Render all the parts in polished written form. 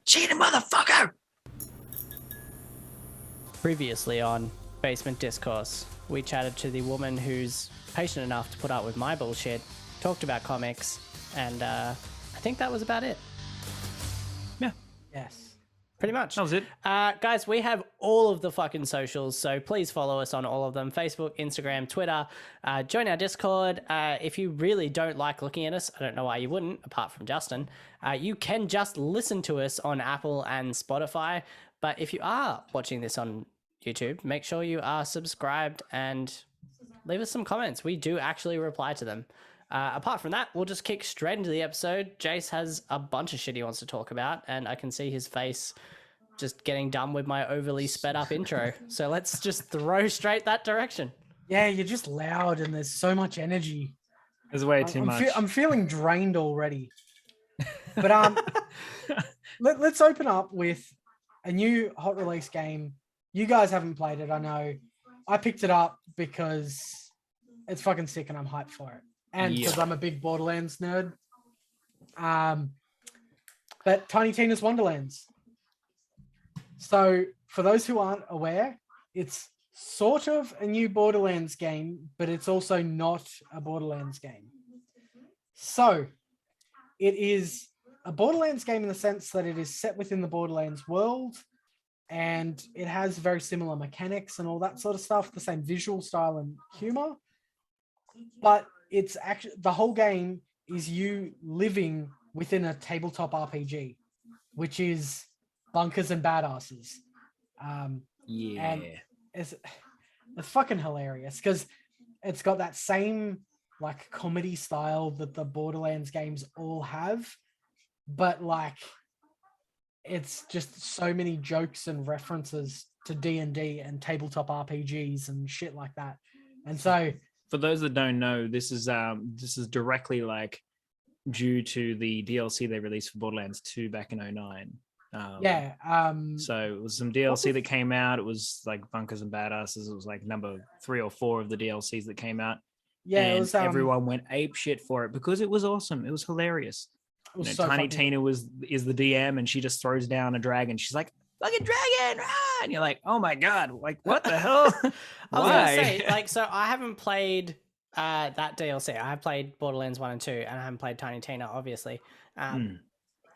Cheating motherfucker! Previously on Basement Discourse, we chatted to the woman who's patient enough to put up with my bullshit, talked about comics, and I think that was about it. Yeah. Yes. Pretty much. That was it. Guys, we have all of the fucking socials, so please follow us on all of them. Facebook, Instagram, Twitter. Join our Discord. If you really don't like looking at us, I don't know why you wouldn't, apart from Justin, you can just listen to us on Apple and Spotify. But if you are watching this on YouTube, make sure you are subscribed and leave us some comments. We do actually reply to them. Apart from that, we'll just kick straight into the episode. Jace has a bunch of shit he wants to talk about, and I can see his face just getting done with my overly sped up intro. So let's just throw straight that direction. Yeah, you're just loud and there's so much energy. There's way too much. I'm feeling drained already. But let's open up with a new hot release game. You guys haven't played it, I know. I picked it up because it's fucking sick and I'm hyped for it. And because I'm a big Borderlands nerd. But Tiny Tina's Wonderlands. So for those who aren't aware, it's sort of a new Borderlands game, but it's also not a Borderlands game. So it is a Borderlands game in the sense that it is set within the Borderlands world, and it has very similar mechanics and all that sort of stuff, the same visual style and humor. But it's actually, the whole game is you living within a tabletop RPG, which is bunkers and badasses. And it's fucking hilarious because it's got that same like comedy style that the Borderlands games all have, but like it's just so many jokes and references to D&D and tabletop RPGs and shit like that. And so for those that don't know, this is directly like due to the DLC they released for Borderlands 2 back in 2009. So it was some DLC that came out. It was like Bunkers and Badasses. It was like number 3 or 4 of the DLCs that came out. Yeah, and it was, everyone went ape shit for it because it was awesome. It was hilarious. It was so Tiny Tina is the DM, and she just throws down a dragon. She's like, "Fucking dragon!" Ah! And you're like, "Oh my god! Like what the hell?" I was gonna say, like, so I haven't played that DLC. I have played Borderlands 1 and 2, and I haven't played Tiny Tina, obviously.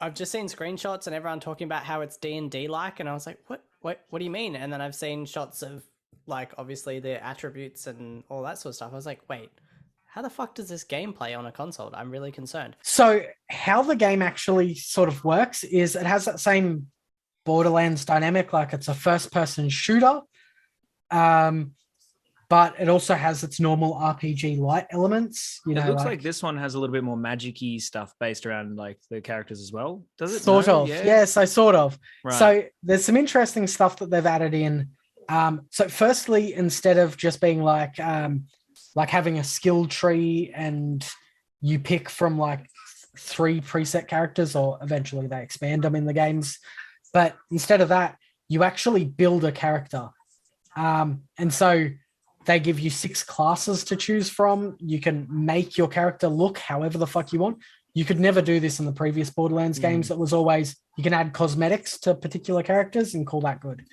I've just seen screenshots and everyone talking about how it's D&D like, and I was like, what do you mean? And then I've seen shots of like obviously the attributes and all that sort of stuff. I was like, wait, how the fuck does this game play on a console? I'm really concerned. So how the game actually sort of works is it has that same Borderlands dynamic, like it's a first-person shooter, but it also has its normal RPG light elements. You know, it looks like this one has a little bit more magic-y stuff based around like the characters as well. Does it? Sort of. Yeah, so sort of. Right. So there's some interesting stuff that they've added in. So firstly, instead of just being like having a skill tree and you pick from like 3 preset characters, or eventually they expand them in the games. But instead of that, you actually build a character. And so they give you 6 classes to choose from. You can make your character look however the fuck you want. You could never do this in the previous Borderlands games. It was always, you can add cosmetics to particular characters and call that good.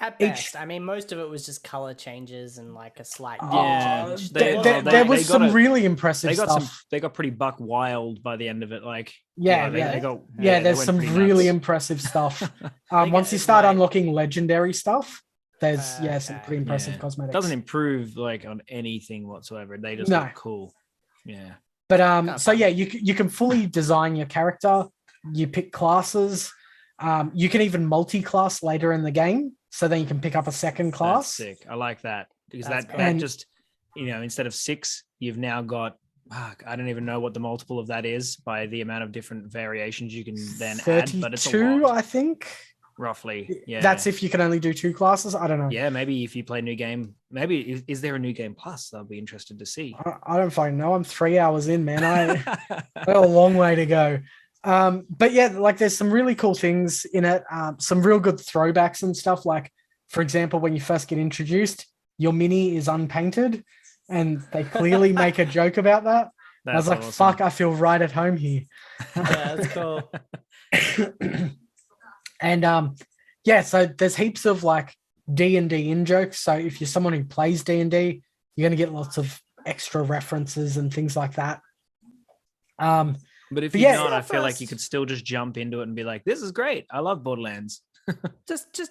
At best, I mean, most of it was just color changes and like a slight change. There was some really impressive stuff. They got pretty buck wild by the end of it. Like, there's some really impressive stuff. Once you start unlocking legendary stuff, there's some pretty impressive cosmetics. It doesn't improve like on anything whatsoever. They just look cool. Yeah. But you can fully design your character. You pick classes. You can even multi-class later in the game, so then you can pick up a second class. That's sick. I like that because that just, instead of 6, you've now got, I don't even know what the multiple of that is by the amount of different variations you can then 32, add. But it's a lot. I think. Roughly, yeah. That's if you can only do 2 classes. I don't know. Yeah, maybe if you play New Game, maybe is there a New Game Plus? I'll be interested to see. I don't fucking know. I'm 3 hours in, man. I got a long way to go. But yeah, like there's some really cool things in it. Some real good throwbacks and stuff. Like, for example, when you first get introduced, your mini is unpainted, and they clearly make a joke about that. I was like, awesome. Fuck, I feel right at home here. Yeah, that's cool. And yeah, so there's heaps of like D&D in jokes. So if you're someone who plays D&D, you're going to get lots of extra references and things like that. But if you're not, I feel like you could still just jump into it and be like, this is great. I love Borderlands. just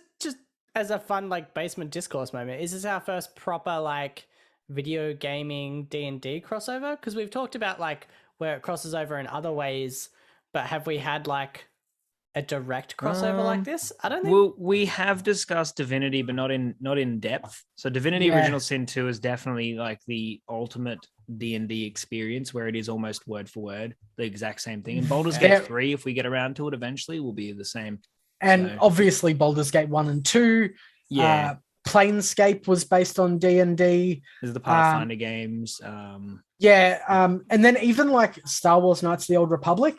as a fun like basement discourse moment, is this our first proper like video gaming D&D crossover? Because we've talked about like where it crosses over in other ways, but have we had like a direct crossover like this? I don't think. Well, we have discussed Divinity, but not in depth. So Divinity Original Sin 2 is definitely like the ultimate D&D experience, where it is almost word for word the exact same thing. And Baldur's Gate 3, if we get around to it eventually, will be the same. And obviously Baldur's Gate 1 and 2. Yeah. Planescape was based on D&D. There's the Pathfinder games. And then even like Star Wars Knights of the Old Republic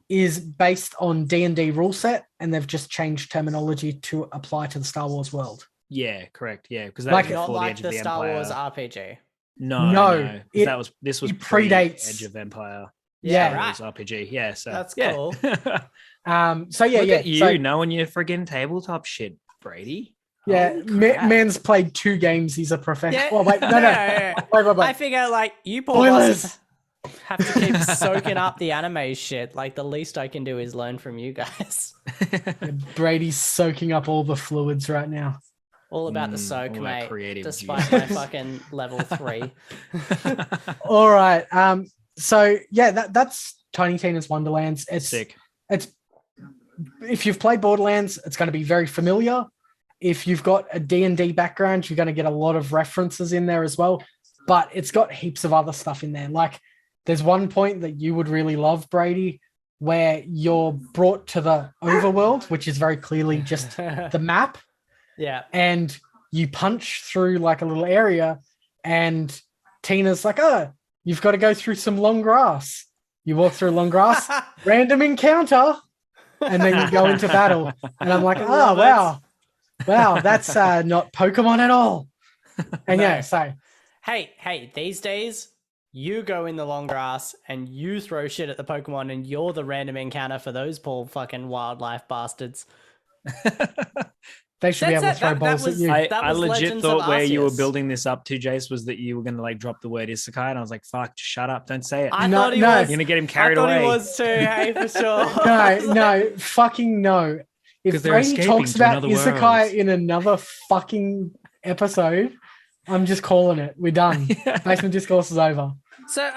is based on D&D rule set, and they've just changed terminology to apply to the Star Wars world. Yeah, correct. Yeah, because Like- was Not before like the Edge the of the Star Empire. Wars RPG. No. it- This was it predates- Edge of Empire. Yeah, right. Star Wars RPG. Yeah, so That's yeah. cool. So yeah, Look yeah. at you So, knowing your friggin' tabletop shit, Brady. yeah, Holy crap. man's played 2 games. He's a professional. Yeah. Oh, wait, no. Yeah. Wait. I figure like you poor Spoilers. bosses have to keep soaking up the anime shit. Like the least I can do is learn from you guys. Brady's soaking up all the fluids right now. All about the soak, all that mate. creative Despite my juice. fucking level 3. All right. So yeah, that's Tiny Tina's Wonderlands. It's Sick. It's if you've played Borderlands, it's going to be very familiar. If you've got a D&D background, you're going to get a lot of references in there as well. But it's got heaps of other stuff in there. Like there's one point that you would really love, Brady, where you're brought to the overworld, which is very clearly just the map. Yeah. And you punch through like a little area, and Tina's like, oh, you've got to go through some long grass. You walk through long grass, random encounter, and then you go into battle. And I'm like, oh, wow. Wow, that's not Pokemon at all. And yeah, so. Hey, these days, you go in the long grass and you throw shit at the Pokemon and you're the random encounter for those poor fucking wildlife bastards. They should be able to throw balls at you. I legit Legends of thought where you were Arceus. building this up to, Jace, was that you were going to like drop the word isekai, and I was like, "Fuck, shut up, don't say it." I No, thought he no. was. You're going to get him I carried thought away. he was too, hey, for sure. No, fucking no. If 'Cause they're Brady escaping talks to about another Isekai world. in another fucking episode, I'm just calling it. We're done. Basement Discourse is over. So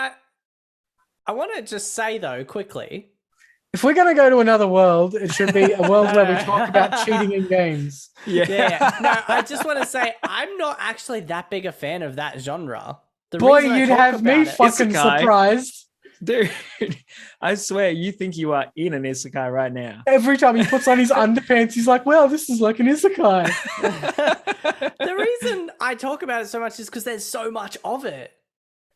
I want to just say though, quickly. If we're going to go to another world, it should be a world where we talk about cheating in games. Yeah. No, I just want to say I'm not actually that big a fan of that genre. The Boy, reason I you'd talk have me about it- fucking Isekai. surprised. Dude, I swear, you think you are in an isekai right now. Every time he puts on his underpants, he's like, wow, this is like an Isekai. The reason I talk about it so much is because there's so much of it.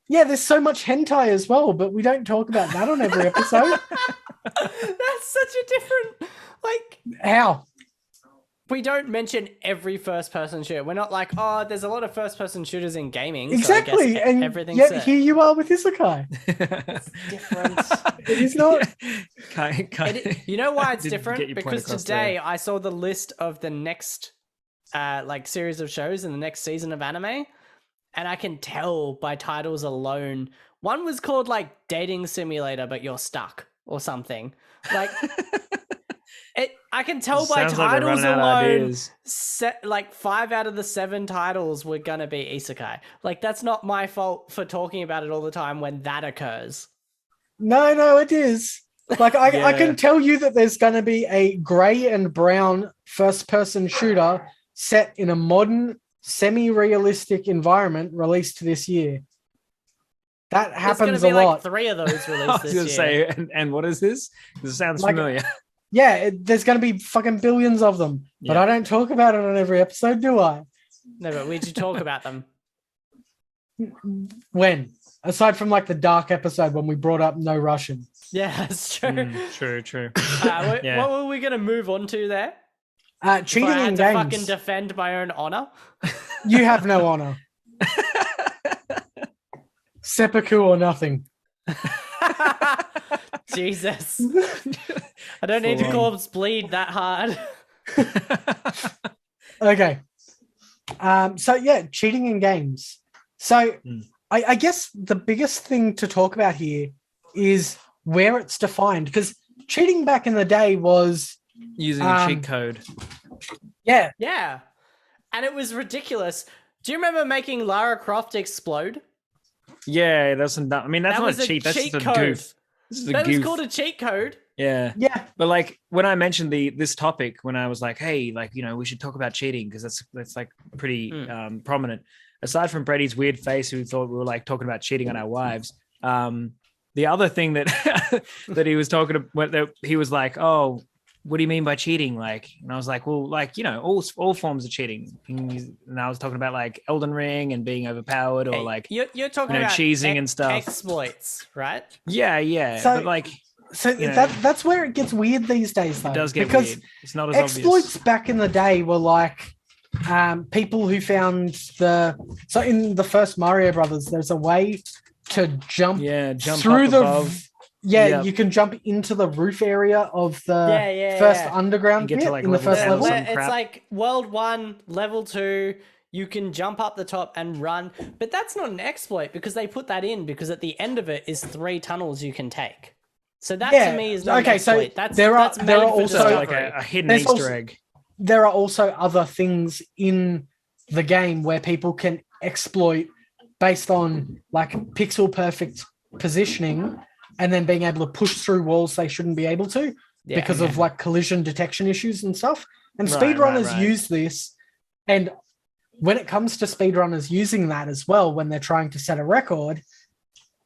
Yeah, there's so much hentai as well, but we don't talk about that on every episode. That's such a different, like, How? we don't mention every first-person shooter. We're not like, oh, there's a lot of first-person shooters in gaming. Exactly. So I guess And everything's yet set. here you are with Isekai. different. It is not. You know why it's Didn't different? get your point Because across today there. I saw the list of the next like series of shows in the next season of anime, and I can tell by titles alone. One was called like Dating Simulator, but you're stuck or something. Like I can tell by Sounds like they're titles running out of alone. ideas. Like 5 out of the 7 titles were gonna be isekai. Like that's not my fault for talking about it all the time when that occurs. No, it is. Like I Yeah. can tell you that there's going to be a grey and brown first-person shooter set in a modern, semi-realistic environment released this year. That happens There's gonna a be lot. like 3 of those I released was this going year. to say, and what is this? This sounds Like- familiar. Yeah, there's going to be fucking billions of them, but Yeah. I don't talk about it on every episode, do I? No, but we should talk about them. When? Aside from like the dark episode when we brought up No Russian. Yeah, that's true. True. Yeah. What were we going to move on to there? Cheating if I had in to games. fucking defend my own honor. You have no honor. Seppuku or nothing. Jesus. I don't need to corpse bleed that hard. Okay. So yeah, cheating in games. So I guess the biggest thing to talk about here is where it's defined, because cheating back in the day was using a cheat code. Yeah. Yeah. And it was ridiculous. Do you remember making Lara Croft explode? Yeah, that's not. I mean, that's That not was a cheat. That's just a code. goof. This is a That goof. was called a cheat code. Yeah. Yeah. But like when I mentioned this topic, when I was like, hey, like, you know, we should talk about cheating because that's like pretty prominent. Aside from Brady's weird face, who thought we were like talking about cheating on our wives, the other thing that that he was talking about, that he was like, oh, what do you mean by cheating? Like, and I was like, well, like, you know, all forms of cheating. And I was talking about like Elden Ring and being overpowered, or like you're talking about cheesing and stuff, exploits, right? Yeah. So, but like, so that's where it gets weird these days, though. It does get because weird. It's not as exploits obvious. back in the day were like people who found so in the first Mario Brothers, there's a way to jump through the above. You can jump into the roof area of the first underground bit like in the first level. It's like World 1, Level 2, you can jump up the top and run. But that's not an exploit because they put that in because at the end of it is 3 tunnels you can take. So that to me is not an exploit. So that's there are also like a hidden Easter egg. There are also other things in the game where people can exploit based on like pixel perfect positioning and then being able to push through walls they shouldn't be able to because of like collision detection issues and stuff. And speedrunners use this. And when it comes to speedrunners using that as well, when they're trying to set a record,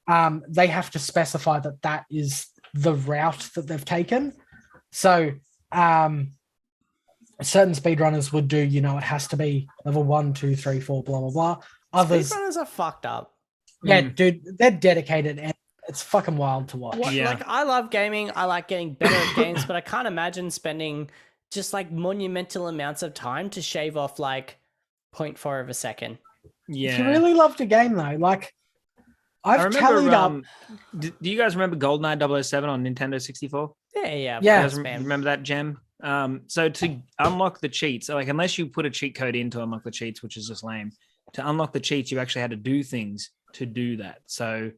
they have to specify that is the route that they've taken. So certain speedrunners would do, you know, it has to be level 1, 2, 3, 4, blah, blah, blah. Others speedrunners are fucked up. Yeah, dude, they're dedicated and it's fucking wild to watch. Like, I love gaming. I like getting better at games, but I can't imagine spending just like monumental amounts of time to shave off like 0.4 of a second. Yeah. If you really loved a game though, like I've tallied up. Do you guys remember GoldenEye 007 on Nintendo 64? Yeah. You guys remember that gem? So to unlock the cheats, like unless you put a cheat code in to unlock the cheats, which is just lame, to unlock the cheats, you actually had to do things to do that. So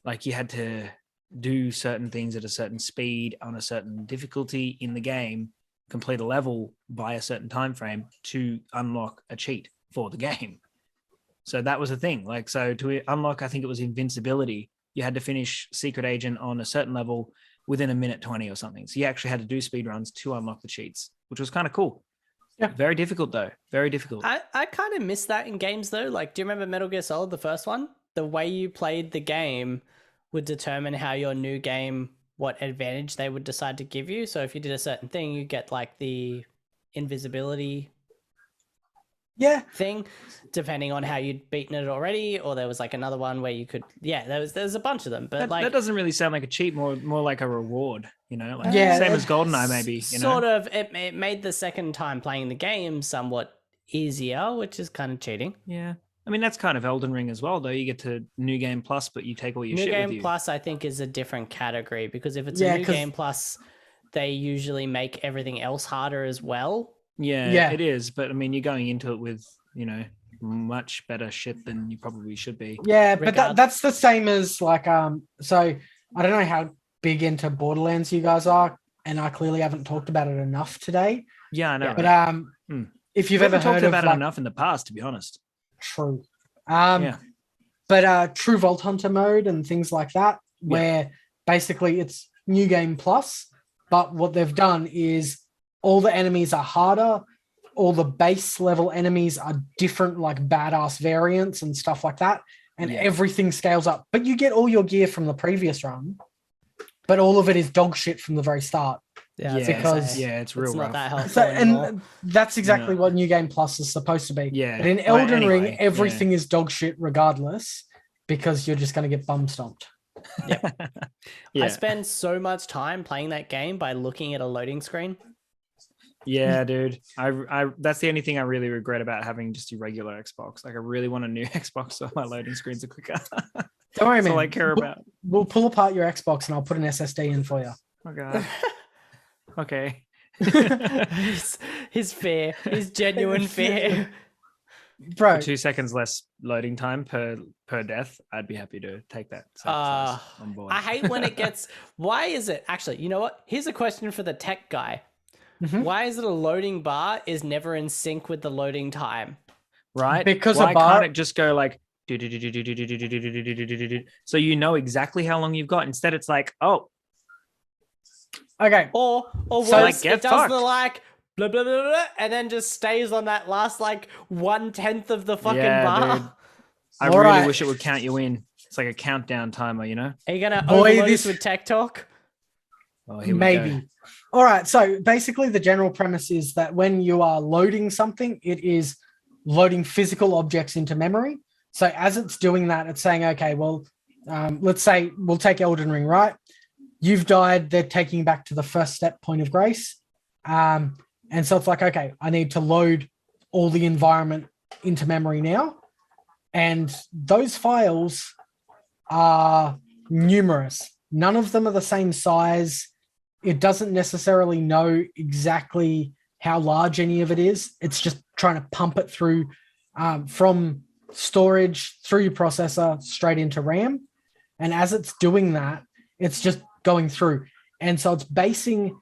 like you had to do certain things at a certain speed on a certain difficulty in the game, complete a level by a certain time frame to unlock a cheat for the game. So that was the thing. Like, so to unlock, I think it was invincibility, you had to finish Secret Agent on a certain level within a minute 20 or something. So you actually had to do speed runs to unlock the cheats, which was kind of cool. Yeah. Very difficult though. Very difficult. I kind of miss that in games though. Like, do you remember Metal Gear Solid, the first one? The way you played the game would determine how your new game, what advantage they would decide to give you. So if you did a certain thing, you get like the invisibility thing, depending on how you'd beaten it already, or there was like another one where you could there's a bunch of them. But that doesn't really sound like a cheat, more like a reward, you know, like same as GoldenEye maybe, you know? Sort of. It made the second time playing the game somewhat easier, which is kind of cheating. Yeah. I mean, that's kind of Elden Ring as well, though. You get to New Game Plus, but you take all your shit with you. New Game Plus, I think, is a different category because if it's a New Game Plus, they usually make everything else harder as well. Yeah, it is. But I mean, you're going into it with, you know, much better shit than you probably should be. Yeah, but that's the same as like, so I don't know how big into Borderlands you guys are, and I clearly haven't talked about it enough today. Yeah, I know. But if you've ever talked heard about of it enough in the past, to be honest. True. But True Vault Hunter mode and things like that, where basically it's New Game Plus, but what they've done is all the enemies are harder, all the base level enemies are different, like badass variants and stuff like that, and everything scales up. But you get all your gear from the previous run, but all of it is dog shit from the very start. It's real rough. Not that helpful and that's exactly what New Game Plus is supposed to be. Yeah. But in Elden Ring, everything is dog shit regardless, because you're just going to get bum stomped. I spend so much time playing that game by looking at a loading screen. Yeah, dude. I that's the only thing I really regret about having just a regular Xbox. Like, I really want a new Xbox so my loading screens are quicker. Don't worry, man. That's all I care about. We'll pull apart your Xbox and I'll put an SSD in for you. Oh god. Okay. his fear, his genuine fear. Bro, For 2 seconds less loading time per death, I'd be happy to take that sacrifice on board. I hate when it gets. Why is it actually? You know what? Here's a question for the tech guy. Why is it a loading bar is never in sync with the loading time? Right? Because why a bar can't it just go like so you know exactly how long you've got? Instead, it's like, oh, okay. Or worse, So, like, get it does fucked. the like blah blah blah blah, and then just stays on that last like 1/10 of the fucking bar. Dude. I All really right. wish it would count you in. It's like a countdown timer, you know? Are you gonna Boy, overload this- us with tech talk? Oh, here we Maybe. go. All right. So basically, the general premise is that when you are loading something, it is loading physical objects into memory. So as it's doing that, it's saying, okay, well, let's say we'll take Elden Ring, right? You've died. They're taking you back to the first step, point of grace. And so it's like, okay, I need to load all the environment into memory now. And those files are numerous. None of them are the same size. It doesn't necessarily know exactly how large any of it is. It's just trying to pump it through from storage through your processor straight into RAM. And as it's doing that, it's just going through. And so it's basing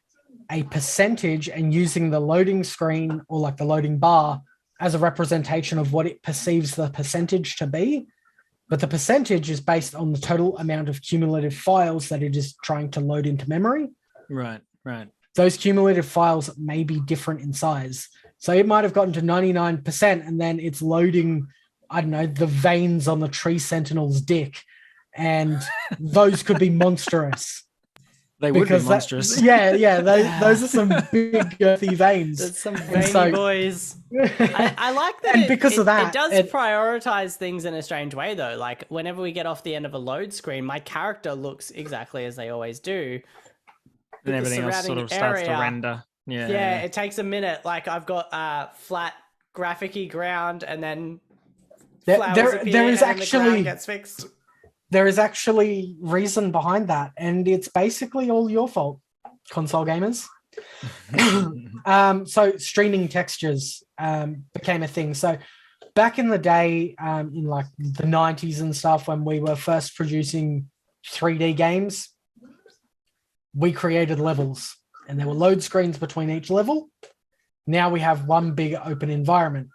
a percentage and using the loading screen or like the loading bar as a representation of what it perceives the percentage to be. But the percentage is based on the total amount of cumulative files that it is trying to load into memory. Right. Those cumulative files may be different in size. So it might have gotten to 99% and then it's loading, I don't know, the veins on the tree sentinel's dick. And those could be monstrous. They would be monstrous. Those are some big girthy veins. That's some veiny boys. I like that. And because of that, it does prioritize things in a strange way, though. Like whenever we get off the end of a load screen, my character looks exactly as they always do. And everything else sort of starts to render. Yeah, it takes a minute. Like I've got flat graphic-y ground, and then flowers appear, there is and actually the ground gets fixed. There is actually reason behind that, and it's basically all your fault, console gamers. So streaming textures became a thing. So back in the day, in like the 90s and stuff, when we were first producing 3D games, we created levels, and there were load screens between each level. Now we have one big open environment.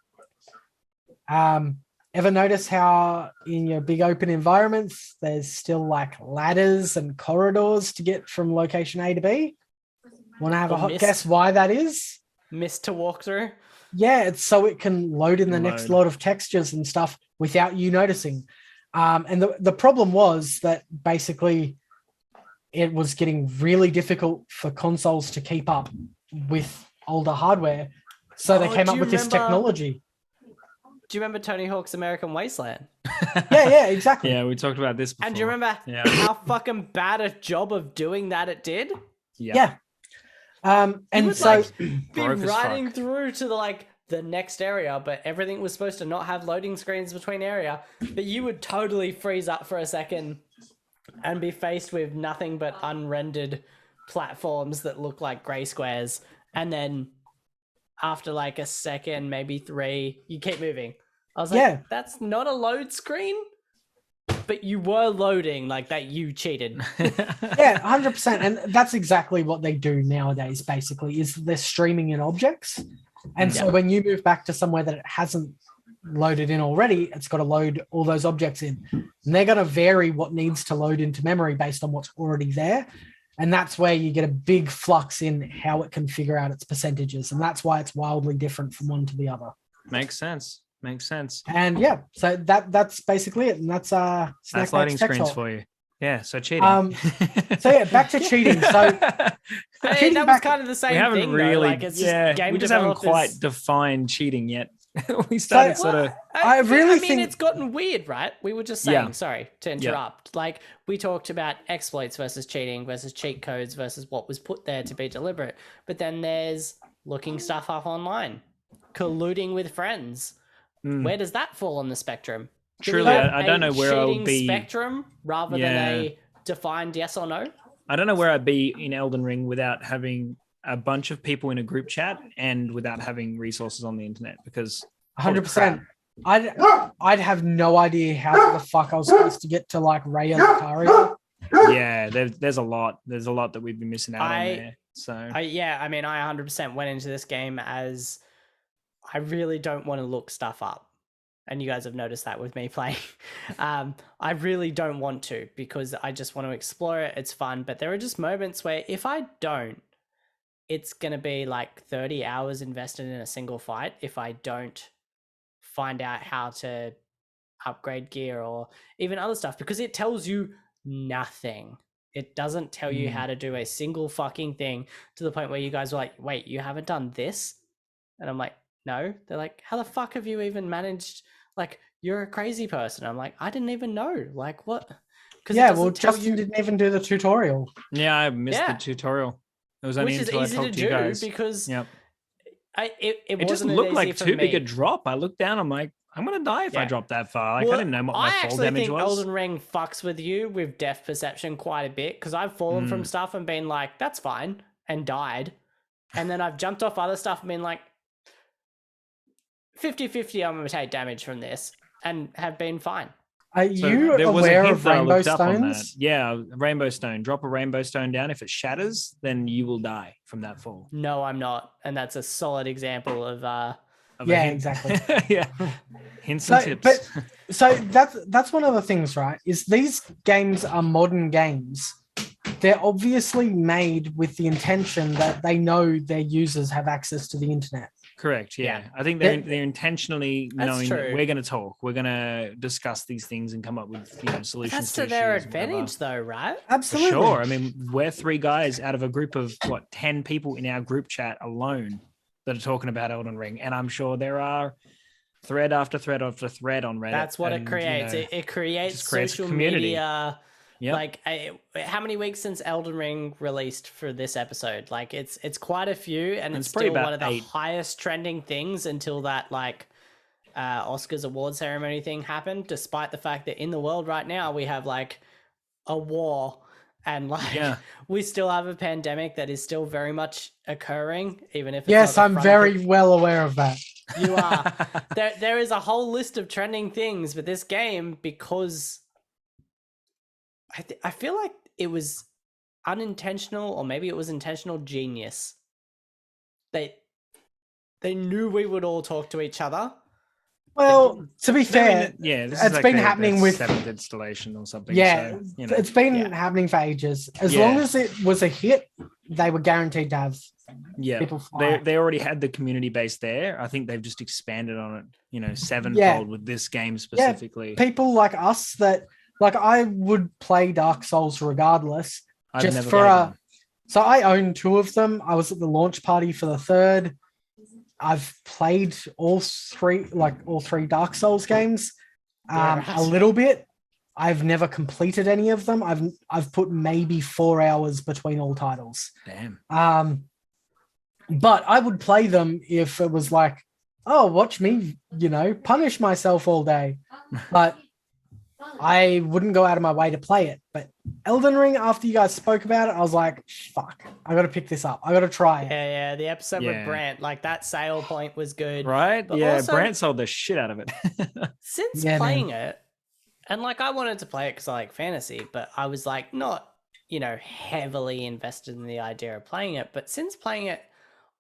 Ever notice how in your big open environments, there's still like ladders and corridors to get from location A to B? Want to have a hot guess why that is? Missed to walk through? Yeah, it's so it can load in the next lot of textures and stuff without you noticing. And the problem was that basically it was getting really difficult for consoles to keep up with older hardware. So they came up with this technology. Do you remember Tony Hawk's American Wasteland? Yeah, exactly. Yeah, we talked about this before. And do you remember how fucking bad a job of doing that it did? Yeah. And would, so be riding through to the next area, but everything was supposed to not have loading screens between area. But you would totally freeze up for a second and be faced with nothing but unrendered platforms that look like gray squares, and then after like a second, maybe 3, you keep moving. I was like, that's not a load screen, but you were loading, like that you cheated. Yeah, 100%. And that's exactly what they do nowadays, basically, is they're streaming in objects. And so when you move back to somewhere that it hasn't loaded in already, it's got to load all those objects in. And they're going to vary what needs to load into memory based on what's already there. And that's where you get a big flux in how it can figure out its percentages. And that's why it's wildly different from one to the other. Makes sense. And yeah, so that's basically it. And that's loading screens for you. Yeah, so cheating. So yeah, back to cheating. So that was kind of the same thing. Really, like it's just game we just developers... haven't quite defined cheating yet. We started I mean, it's gotten weird, right? We were just saying, sorry to interrupt. Yeah. Like we talked about exploits versus cheating versus cheat codes versus what was put there to be deliberate. But then there's looking stuff up online, colluding with friends. Where does that fall on the spectrum? Truly, I don't know where I'll be. Spectrum rather than a defined yes or no. I don't know where I'd be in Elden Ring without having a bunch of people in a group chat and without having resources on the internet, because 100%. I'd have no idea how the fuck I was supposed to get to like Ray and Lucario. Yeah, there's a lot. There's a lot that we've been missing out on there. So I 100% went into this game as I really don't want to look stuff up. And you guys have noticed that with me playing. I really don't want to, because I just want to explore it. It's fun. But there are just moments where if I don't, it's going to be like 30 hours invested in a single fight if I don't find out how to upgrade gear or even other stuff, because it tells you nothing. It doesn't tell you how to do a single fucking thing, to the point where you guys are like, wait, you haven't done this? And I'm like, no. They're like, how the fuck have you even managed? Like, you're a crazy person. I'm like, I didn't even know. Like, what? Yeah, well, Justin didn't even do the tutorial. Yeah, I missed the tutorial. It was only until I talked to you guys. Because it just looked like too big a drop. I looked down, I'm like, I'm gonna die if I drop that far. Like, I didn't know what my fall damage was. I actually think Elden Ring fucks with you with depth perception quite a bit, because I've fallen from stuff and been like, that's fine, and died. And then I've jumped off other stuff and been like, 50-50, I'm going to take damage from this, and have been fine. Are you aware of rainbow stones? Yeah, rainbow stone. Drop a rainbow stone down. If it shatters, then you will die from that fall. No, I'm not. And that's a solid example of exactly. Yeah. Hints and tips. But, so that's one of the things, right? Is these games are modern games. They're obviously made with the intention that they know their users have access to the internet. Correct. Yeah. I think they're intentionally knowing that we're going to talk. We're going to discuss these things and come up with solutions. That's to their advantage, though, right? Absolutely. For sure. I mean, we're 3 guys out of a group of 10 people in our group chat alone that are talking about Elden Ring, and I'm sure there are thread after thread after thread on Reddit. That's what it creates. It creates social media. Yep. Like, how many weeks since Elden Ring released for this episode? Like, it's quite a few, and it's still one of the highest trending things until that Oscars award ceremony thing happened. Despite the fact that in the world right now we have like a war, and we still have a pandemic that is still very much occurring, even if it's I'm very well aware of that. You are. There is a whole list of trending things, but this game, because I feel like it was unintentional, or maybe it was intentional genius. They knew we would all talk to each other. Well, to be fair, it's been happening with 7th installation or something. Yeah, so, it's been happening for ages. As long as it was a hit, they were guaranteed to have people fly. They already had the community base there. I think they've just expanded on it, sevenfold with this game specifically. Yeah, people like us that. Like, I would play Dark Souls regardless. So I own 2 of them. I was at the launch party for the 3rd. I've played all 3 Dark Souls games a little bit. I've never completed any of them. I've put maybe 4 hours between all titles. Damn. But I would play them if it was like, oh, watch me, punish myself all day. But I wouldn't go out of my way to play it. But Elden Ring, after you guys spoke about it, I was like, fuck, I got to pick this up. I got to try it. Yeah, the episode with Brant, like that sale point was good. Right? But also, Brant sold the shit out of it. Since playing it, and like I wanted to play it because I like fantasy, but I was like not, heavily invested in the idea of playing it. But since playing it,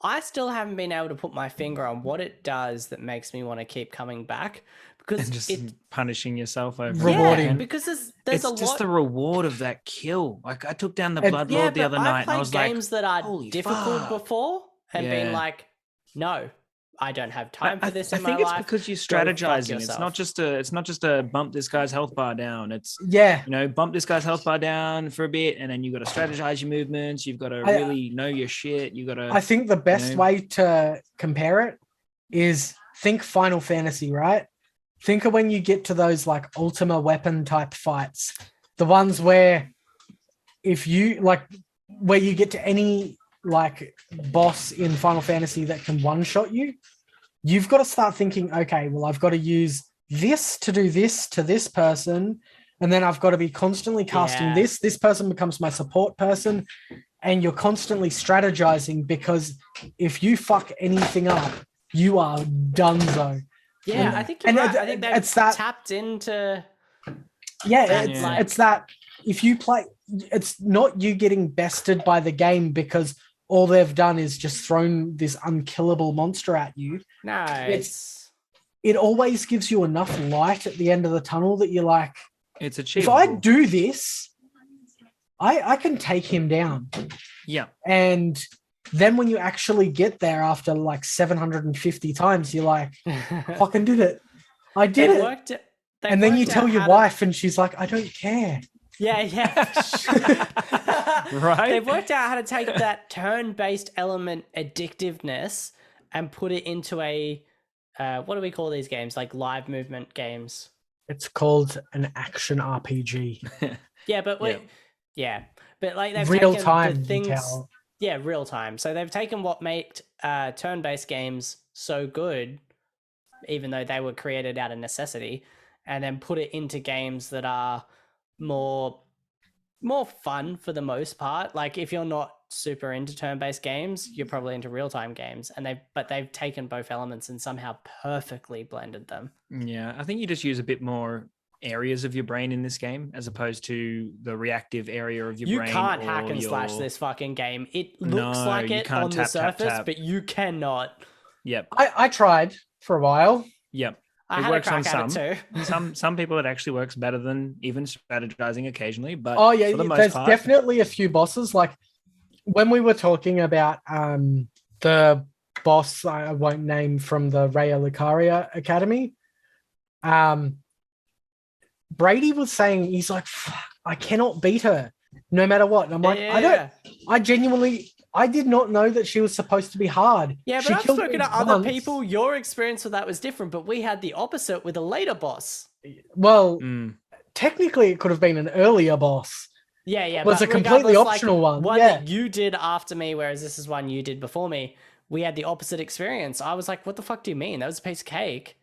I still haven't been able to put my finger on what it does that makes me want to keep coming back. Because just punishing yourself over rewarding. Because there's a lot. It's just the reward of that kill. Like, I took down the Bloodlord the other night, and I was like, games that are difficult before, and been like, no, I don't have time for this in my life. I think it's because you're strategizing. It's not just a bump this guy's health bar down. It's bump this guy's health bar down for a bit, and then you got to strategize your movements. You've got to really know your shit. You got to. I think the best way to compare it is think Final Fantasy, right? Think of when you get to those like Ultima weapon type fights, the ones where if you where you get to any like boss in Final Fantasy that can one-shot you, you've got to start thinking, okay, well, I've got to use this to do this to this person, and then I've got to be constantly casting this. This person becomes my support person. and you're constantly strategizing because if you fuck anything up, you are donezo. Yeah, I think you're right. I think they've tapped into. Yeah, it's that if you play, it's not you getting bested by the game because all they've done is just thrown this unkillable monster at you. No, it always gives you enough light at the end of the tunnel that you're like, it's achievable. If I do this, I can take him down. Yeah. And then when you actually get there after like 750 times, you're like, fucking did it. I did it. And then you tell your wife and she's like, I don't care. Yeah. Right? They've worked out how to take that turn-based element addictiveness and put it into a, what do we call these games? Like live movement games. It's called an action RPG. Yeah, but but like they've real taken time the things. Tell. Yeah, real time. So they've taken what made turn-based games so good, even though they were created out of necessity, and then put it into games that are more fun for the most part. Like if you're not super into turn-based games, you're probably into real-time games, and they've taken both elements and somehow perfectly blended them. Yeah, I think you just use a bit more areas of your brain in this game as opposed to the reactive area of your brain. You can't hack and slash this fucking game. It looks like it on the surface, but you cannot. Yep. I tried for a while. Yep. I had works a crack on at it too. some people it actually works better than even strategizing occasionally. But for the most part, definitely a few bosses. Like when we were talking about the boss I won't name from the Raya Lucaria Academy, Brady was saying he's like, I cannot beat her no matter what. And I'm like, I did not know that she was supposed to be hard. Yeah, but I've spoken to other people. Your experience with that was different, but we had the opposite with a later boss. Well, technically it could have been an earlier boss. Yeah. It was a completely optional one. One that you did after me, whereas this is one you did before me. We had the opposite experience. I was like, what the fuck do you mean? That was a piece of cake.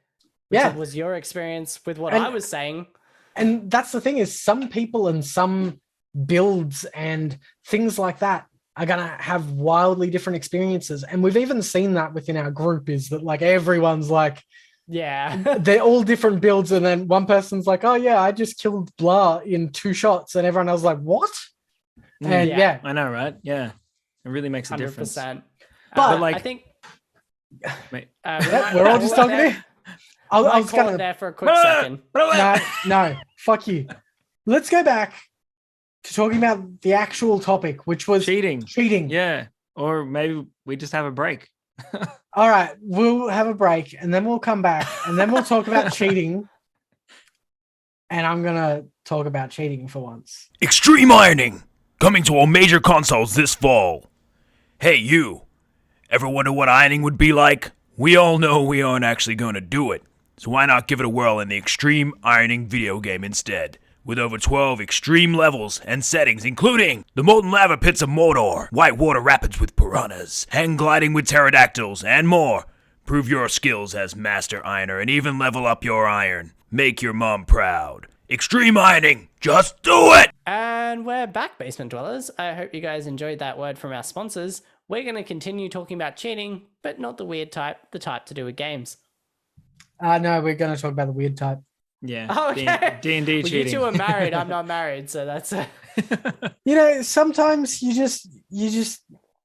Which was your experience with what I was saying. And that's the thing is some people and some builds and things like that are going to have wildly different experiences. And we've even seen that within our group is that like everyone's like, they're all different builds. And then one person's like, oh yeah, I just killed blah in 2 shots. And everyone else was like, what? And I know, right? Yeah. It really makes a 100%. Difference. But like, I think we're all just talking here. I was going there for a quick second. No, fuck you. Let's go back to talking about the actual topic, which was cheating. Yeah. Or maybe we just have a break. All right. We'll have a break and then we'll come back and then we'll talk about cheating. And I'm going to talk about cheating for once. Extreme ironing coming to all major consoles this fall. Hey, you. Ever wonder what ironing would be like? We all know we aren't actually going to do it. So why not give it a whirl in the Extreme Ironing video game instead? With over 12 extreme levels and settings, including the molten lava pits of Mordor, whitewater rapids with piranhas, hang gliding with pterodactyls, and more. Prove your skills as master ironer and even level up your iron. Make your mom proud. Extreme ironing, just do it! And we're back, Basement Dwellers. I hope you guys enjoyed that word from our sponsors. We're going to continue talking about cheating, but not the weird type, the type to do with games. No, we're going to talk about the weird type. Yeah. Oh, okay. D&D cheating. You two are married. I'm not married, so that's You know, sometimes you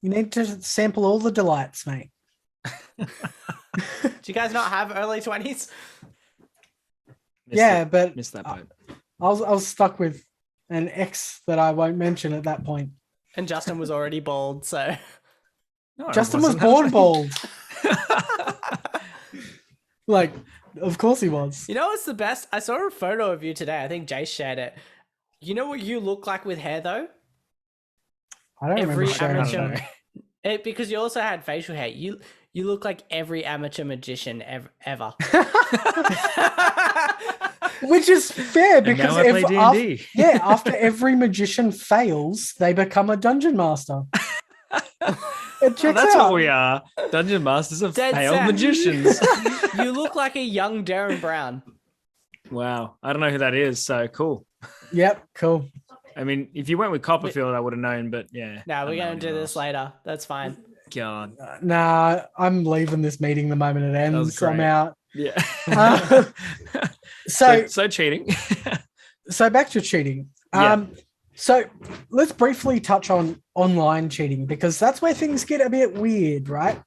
need to sample all the delights, mate. Do you guys not have early 20s? But missed that part. I was stuck with an ex that I won't mention at that point. And Justin was already bald, so no, Justin was born bald. Like, of course he was. You know what's the best? I saw a photo of you today. I think Jace shared it. You know what you look like with hair, though? I don't remember sharing it. Because you also had facial hair. You look like every amateur magician ever. Which is fair, because after every magician fails, they become a dungeon master. That's what we are. Dungeon masters of failed magicians. You look like a young Darren Brown. Wow. I don't know who that is, so cool. Yep, cool. I mean, if you went with Copperfield, I would have known, but yeah. No, we're going to do this later. That's fine. God. Nah, I'm leaving this meeting the moment it ends. I'm out. Yeah. So cheating. So back to cheating. So let's briefly touch on online cheating because that's where things get a bit weird, right?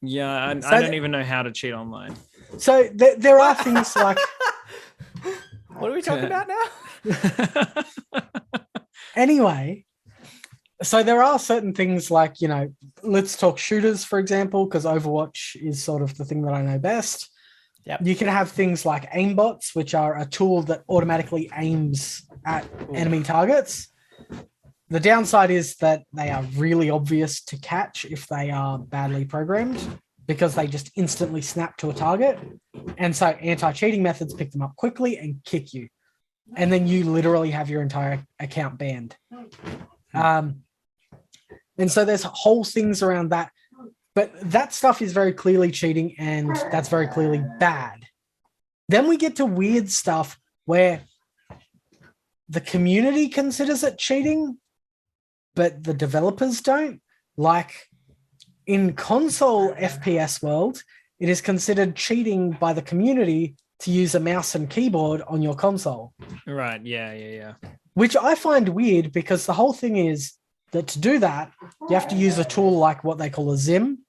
Yeah, I don't even know how to cheat online. So there are things like... What are we talking about now? Anyway, so there are certain things like, let's talk shooters, for example, because Overwatch is sort of the thing that I know best. Yep. You can have things like aimbots, which are a tool that automatically aims at enemy targets. The downside is that they are really obvious to catch if they are badly programmed because they just instantly snap to a target. And so anti-cheating methods pick them up quickly and kick you. And then you literally have your entire account banned. And so there's whole things around that. But that stuff is very clearly cheating and that's very clearly bad. Then we get to weird stuff where the community considers it cheating, but the developers don't. Like in console FPS world, it is considered cheating by the community to use a mouse and keyboard on your console. Right, yeah. Which I find weird because the whole thing is that to do that, you have to use a tool like what they call a Zim.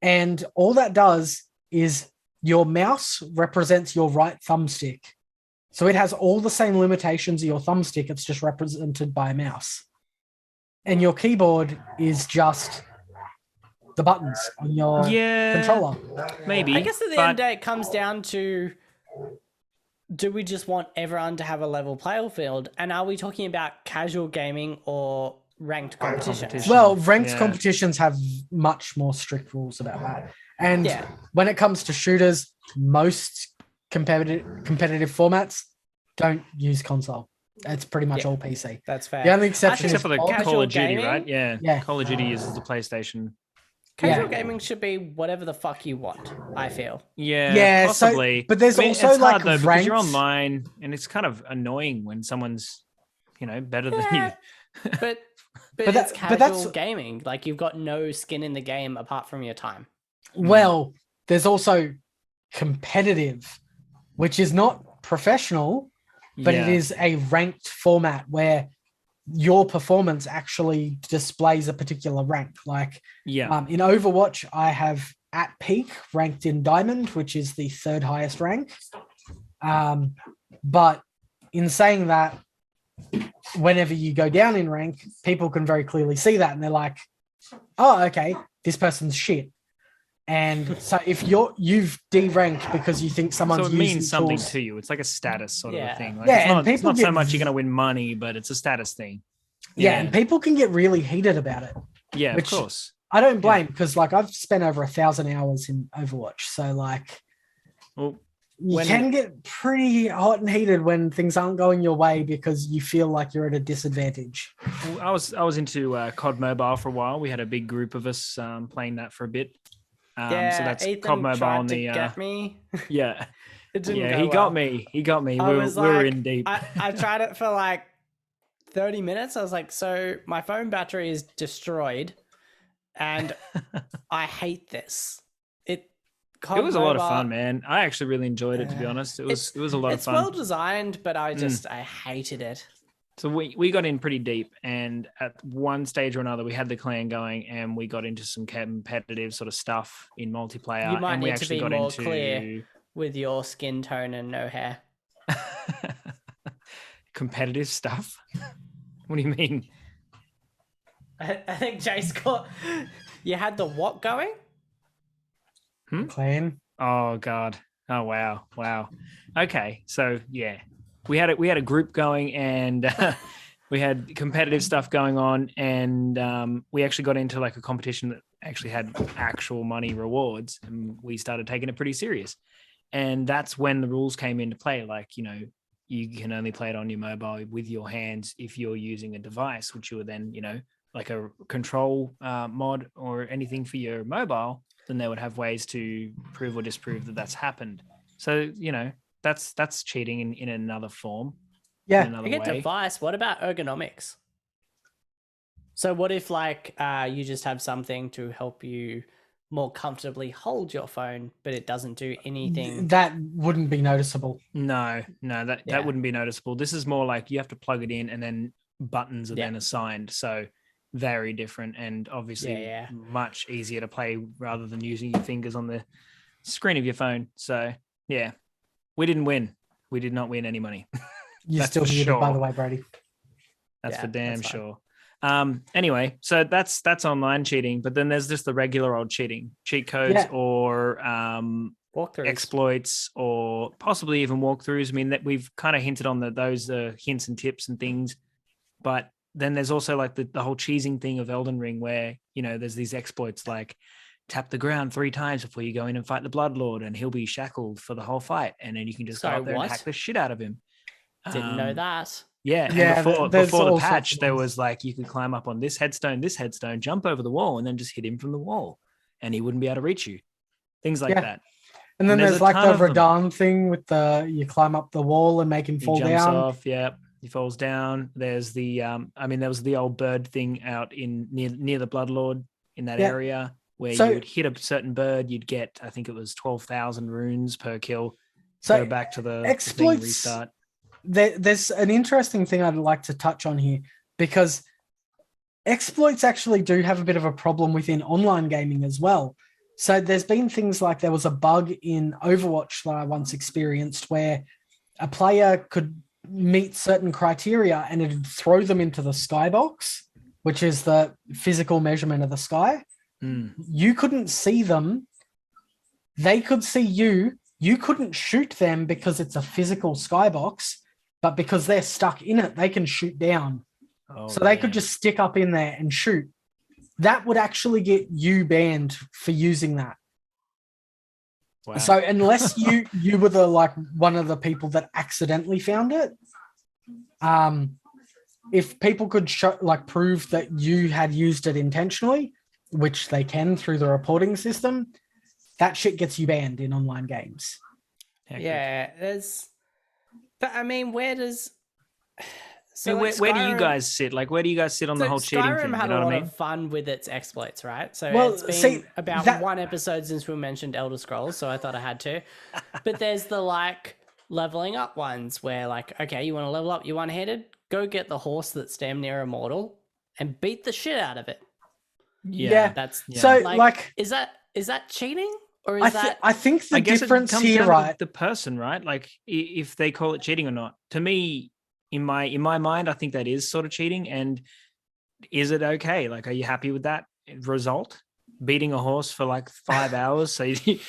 And all that does is your mouse represents your right thumbstick. So it has all the same limitations of your thumbstick. It's just represented by a mouse. And your keyboard is just the buttons on your controller. Maybe. I guess at the end of the day, it comes down to, do we just want everyone to have a level playing field? And are we talking about casual gaming or ranked competitions? Well, ranked competitions have much more strict rules about that. And when it comes to shooters, most competitive formats don't use console. It's pretty much all PC. That's fair. The only exception except for the Call of Duty, gaming, right? Yeah. Call of Duty uses the PlayStation. Casual gaming should be whatever the fuck you want, I feel. Yeah, possibly. So, but there's also it's like hard, though, because ranked... you're online and it's kind of annoying when someone's, better than you. But it's casual gaming. Like you've got no skin in the game apart from your time. Well, there's also competitive, which is not professional, but it is a ranked format where your performance actually displays a particular rank. Like in Overwatch, I have at peak ranked in Diamond, which is the third highest rank. But in saying that, whenever you go down in rank, people can very clearly see that and they're like, oh, okay, this person's shit. And so if you've deranked because you think someone's using means something tools, to you. It's like a status sort of a thing. Like it's not so much you're going to win money, but it's a status thing. Yeah, and people can get really heated about it. Yeah, of course. I don't blame because I've spent over 1,000 hours in Overwatch. So you can get pretty hot and heated when things aren't going your way because you feel like you're at a disadvantage. I was into COD Mobile for a while. We had a big group of us playing that for a bit. So that's Ethan COD Mobile tried on the. to get me. Yeah. It didn't go he well. got me. He got me. We were in deep. I tried it for 30 minutes. I was like, so my phone battery is destroyed and I hate this. It was a lot of fun, man. I actually really enjoyed it, to be honest. It was a lot of fun. It's well designed, but I hated it. So we got in pretty deep, and at one stage or another, we had the clan going, and we got into some competitive sort of stuff in multiplayer. You might and we need to actually be got more into... clear with your skin tone and no hair. Competitive stuff? What do you mean? I think Jace got... You had the what going? Clan. Oh, God. Oh, wow. Okay, so, yeah. We had a group going and we had competitive stuff going on, and we actually got into a competition that actually had actual money rewards, and we started taking it pretty serious. And that's when the rules came into play. You can only play it on your mobile with your hands if you're using a device, which you would then, like a control mod or anything for your mobile, then they would have ways to prove or disprove that that's happened. So, that's cheating in another form. Yeah. in another Forget way. device. What about ergonomics? So what if like you just have something to help you more comfortably hold your phone, but it doesn't do anything? That wouldn't be noticeable. No, that Yeah. wouldn't be noticeable. This is more like you have to plug it in and then buttons are then assigned. So very different and obviously much easier to play rather than using your fingers on the screen of your phone. So yeah, we didn't win. We did not win any money. You still muted, by the way, Brady. That's for damn sure. Anyway, so that's online cheating, but then there's just the regular old cheating, cheat codes or walkthroughs, exploits, or possibly even walkthroughs. I mean, that we've kind of hinted on those hints and tips and things, but then there's also like the whole cheesing thing of Elden Ring, where there's these exploits like tap the ground 3 times before you go in and fight the Bloodlord, and he'll be shackled for the whole fight, and then you can just go up there and hack the shit out of him. Didn't know that. Yeah, and before the patch, there was like you could climb up on this headstone, jump over the wall, and then just hit him from the wall, and he wouldn't be able to reach you. Things like that. And then there's like the Radon thing with you climb up the wall and make him fall down. He jumps off, he falls down. There's the there was the old bird thing out in near the Bloodlord in that area where you would hit a certain bird, you'd get, I think it was 12,000 runes per kill. So go back to the exploits, thing, restart. There's an interesting thing I'd like to touch on here, because exploits actually do have a bit of a problem within online gaming as well. So there's been things like there was a bug in Overwatch that I once experienced where a player could meet certain criteria and it'd throw them into the skybox, which is the physical measurement of the sky. You couldn't see them. They could see you. You couldn't shoot them because it's a physical skybox, but because they're stuck in it, they can shoot down. So they could just stick up in there and shoot. That would actually get you banned for using that. Wow. So unless you were one of the people that accidentally found it, if people could prove that you had used it intentionally, which they can through the reporting system, that shit gets you banned in online games. But I mean, where does... So where do you guys sit? Like, where do you guys sit on the whole cheating thing? Skyrim had a lot of fun with its exploits, right? So it's been about one episode since we mentioned Elder Scrolls, so I thought I had to. But there's the leveling up ones where okay, you want to level up, you one-handed, go get the horse that's damn near immortal and beat the shit out of it. So is that cheating? Or is I think the difference here, right? The person, right? Like if they call it cheating or not. To me, in my mind, I think that is sort of cheating. And is it okay? Like, are you happy with that result? Beating a horse for 5 hours. The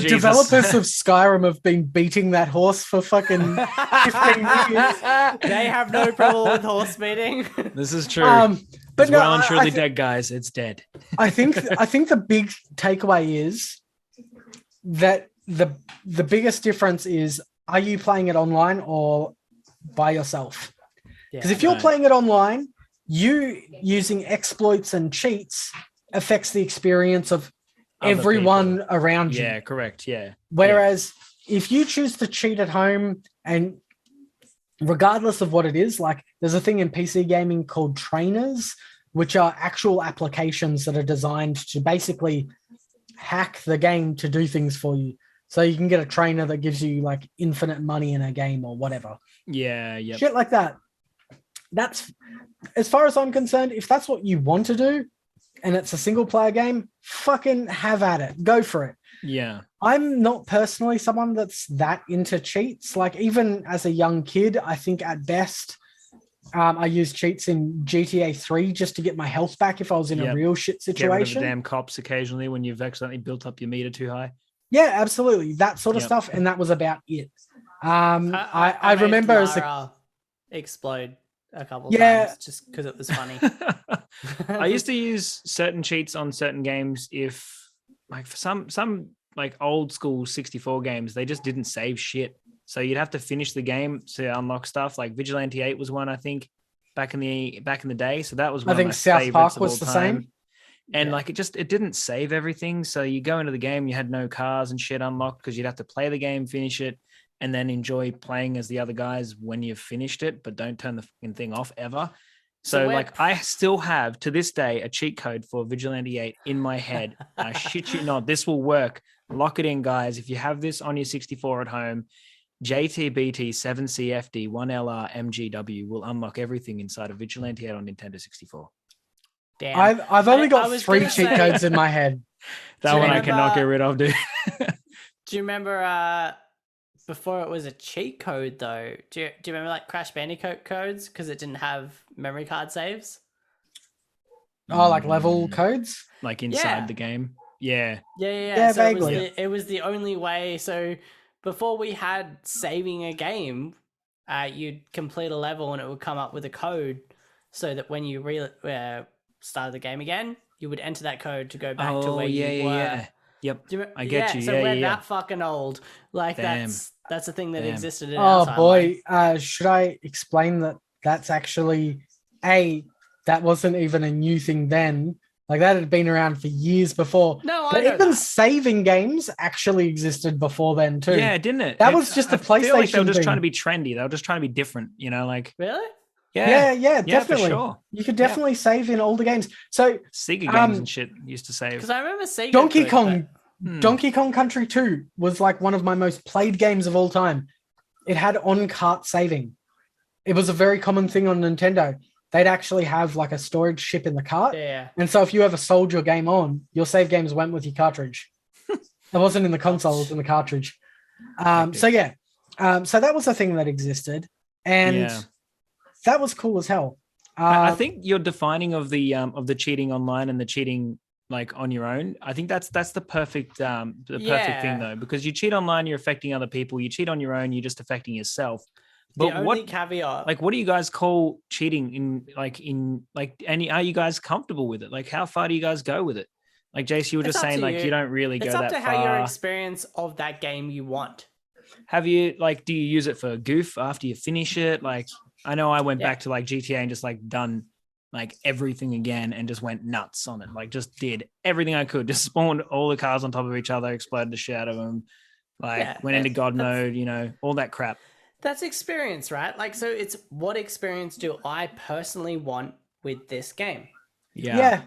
developers of Skyrim have been beating that horse for fucking 15 years. They have no problem with horse beating. This is true. But well and truly dead, guys. It's dead. I think the big takeaway is that the biggest difference is, are you playing it online or by yourself? Because if you're playing it online, you using exploits and cheats affects the experience of everyone around you. Yeah, correct. Yeah. Whereas if you choose to cheat at home, and regardless of what it is, there's a thing in PC gaming called trainers, which are actual applications that are designed to basically hack the game to do things for you. So you can get a trainer that gives you infinite money in a game or whatever. Yeah. Shit like that. That's, as far as I'm concerned, if that's what you want to do and it's a single player game, fucking have at it. Go for it. Yeah. I'm not personally someone that's that into cheats. Even as a young kid, I think at best, I used cheats in GTA 3 just to get my health back if I was in a real shit situation. Get rid of the damn cops occasionally when you've accidentally built up your meter too high. Yeah, absolutely. That sort of stuff. And that was about it. I remember as a explode a couple of times just because it was funny. I used to use certain cheats on certain games if for some old school 64 games, they just didn't save shit. So you'd have to finish the game to unlock stuff. Vigilante 8 was one, I think, back in the day. So that was one of my South Park was the same. And it didn't save everything. So you go into the game, you had no cars and shit unlocked because you'd have to play the game, finish it, and then enjoy playing as the other guys when you've finished it, but don't turn the fucking thing off ever. So like I still have to this day a cheat code for Vigilante 8 in my head. I shit you not, this will work. Lock it in, guys. If you have this on your 64 at home, JTBT 7CFD 1LR MGW will unlock everything inside of Vigilante 8 on Nintendo 64. Damn. I've only got 3 cheat codes in my head. That one I cannot get rid of, dude. Do you remember before it was a cheat code though? Do you remember like Crash Bandicoot codes because it didn't have memory card saves? Oh, like level codes? Like inside the game? Yeah. Yeah, so vaguely. It was the only way. So before we had saving a game, you'd complete a level and it would come up with a code so that when you started the game again, you would enter that code to go back to where you were. Yeah. Yep. I get you. So we're that fucking old. Like that's a thing that existed in our timeline. Boy, should I explain that that's actually that wasn't even a new thing then. Like that had been around for years before. No, but I know even that. Saving games actually existed before then too. Yeah, didn't it? That was just a PlayStation feel like they were just thing. trying to be trendy. They were just trying to be different, you know, like Really? Yeah, definitely. For sure. You could definitely save in older games. So Sega games and shit used to save. Because I remember Sega Donkey Kong Country 2 was like one of my most played games of all time. It had on-cart saving. It was a very common thing on Nintendo. They'd actually have like a storage ship in the cart. Yeah. And so if you ever sold your game on, your save games went with your cartridge. It wasn't in the console, it was in the cartridge. So that was a thing that existed. And that was cool as hell. I think you're defining of the cheating online and the cheating like on your own. I think that's the perfect perfect thing though, because you cheat online, you're affecting other people. You cheat on your own, you're just affecting yourself. But the only caveat, like, what do you guys call cheating and are you guys comfortable with it? Like, how far do you guys go with it? Like, Jace, you were just saying, like, you don't really go that far. It's up to how your experience of that game you want. Have you, like, do you use it for goof after you finish it? Like, I know I went back to, like, GTA and just, like, done, like, everything again and just went nuts on it. Like, just did everything I could. Just spawned all the cars on top of each other, exploded the shit out of them. Like, went into God mode, you know, all that crap. That's experience, right? Like, so it's what experience do I personally want with this game? Yeah.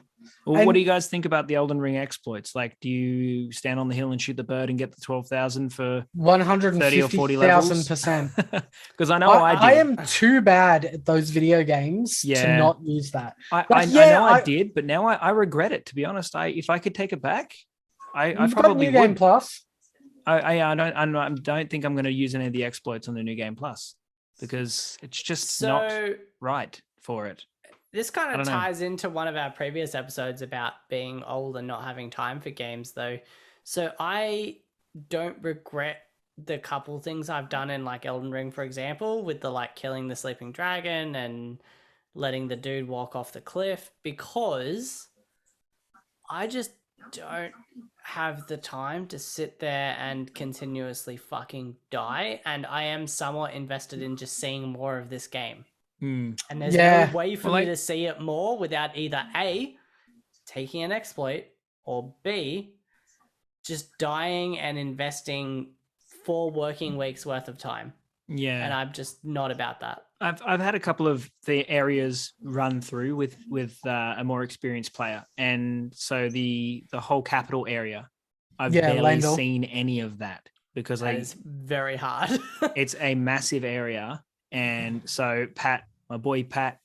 Well, what do you guys think about the Elden Ring exploits? Like, do you stand on the hill and shoot the bird and get the 12,000 for 30 or 40 levels? 150,000%. Because I know I did. I am too bad at those video games to not use that. I know I did, but now I regret it. To be honest, if I could take it back, I probably would. New Game Plus. I don't think I'm going to use any of the exploits on the New Game Plus because it's just not right for it. This kind of ties into one of our previous episodes about being old and not having time for games, though. So I don't regret the couple things I've done in like Elden Ring, for example, with the like killing the sleeping dragon and letting the dude walk off the cliff, because I just don't have the time to sit there and continuously fucking die, and I am somewhat invested in just seeing more of this game. And there's no way for me to see it more without either A, taking an exploit, or B, just dying and investing 4 working weeks worth of time. Yeah. And I'm just not about that. I've had a couple of the areas run through with a more experienced player, and so the whole capital area, I've barely seen any of that because it's very hard. It's a massive area, and so my boy Pat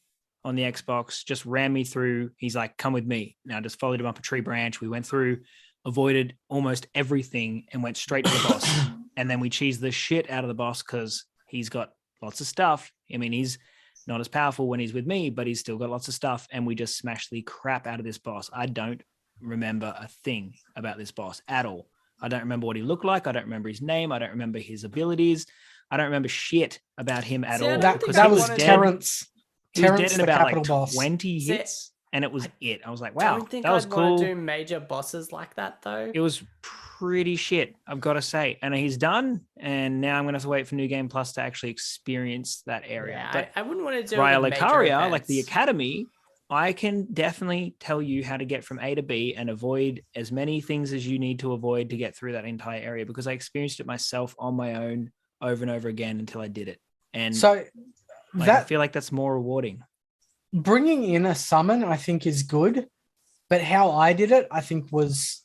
on the Xbox just ran me through. He's like, "Come with me." Now, I just followed him up a tree branch. We went through, avoided almost everything, and went straight to the boss. And then we cheesed the shit out of the boss because he's got lots of stuff. I mean, he's not as powerful when he's with me, but he's still got lots of stuff. And we just smashed the crap out of this boss. I don't remember a thing about this boss at all. I don't remember what he looked like. I don't remember his name. I don't remember his abilities. I don't remember shit about him at all. That was Terrence. He was dead in about like 20 hits. And it was it. I was like, wow, that was cool. Want to do major bosses like that, though. It was pretty shit, I've got to say. And he's done, and now I'm going to have to wait for New Game Plus to actually experience that area. Yeah, but I wouldn't want to do Raya Lucaria, like the Academy, I can definitely tell you how to get from A to B and avoid as many things as you need to avoid to get through that entire area, because I experienced it myself on my own over and over again until I did it. And So I feel like that's more rewarding. Bringing in a summon, I think, is good, but how I did it, I think, was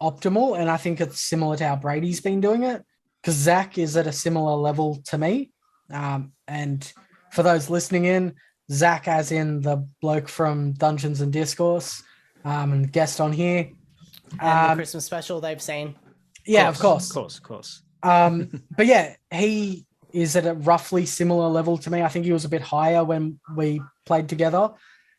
optimal, and I think it's similar to how Brady's been doing it, because Zach is at a similar level to me. And for those listening in, Zach, as in the bloke from Dungeons and Discourse, and guest on here. And the Christmas special they've seen. Yeah, of course. Of course. But yeah, he is at a roughly similar level to me. I think he was a bit higher when we played together,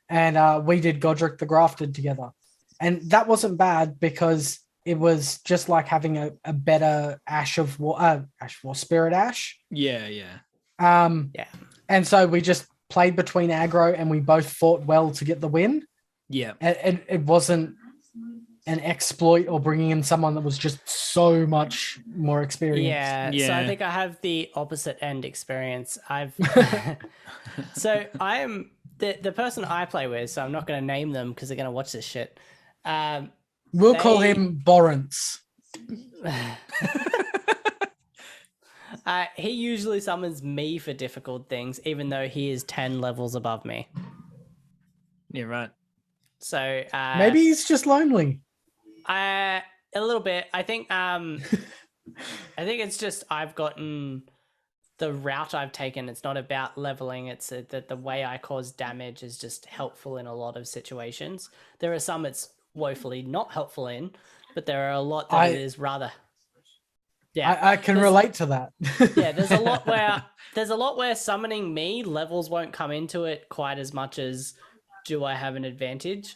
and we did Godric the Grafted together. And that wasn't bad because it was just like having a better Spirit Ash. Yeah. Yeah. And so we just played between aggro and we both fought well to get the win. Yeah. And it wasn't an exploit or bringing in someone that was just so much more experienced. Yeah. So I think I have the opposite end experience. So I am the person I play with, so I'm not going to name them because they're going to watch this shit. We'll call him Borrance. He usually summons me for difficult things, even though he is 10 levels above me. Yeah, right. So maybe he's just lonely. A little bit. I think it's just I've gotten the route I've taken. It's not about leveling. It's that the way I cause damage is just helpful in a lot of situations. There are some it's woefully not helpful in, but there are a lot that it is rather. Yeah, I can relate to that. Yeah, there's a lot where summoning me levels won't come into it quite as much as do I have an advantage.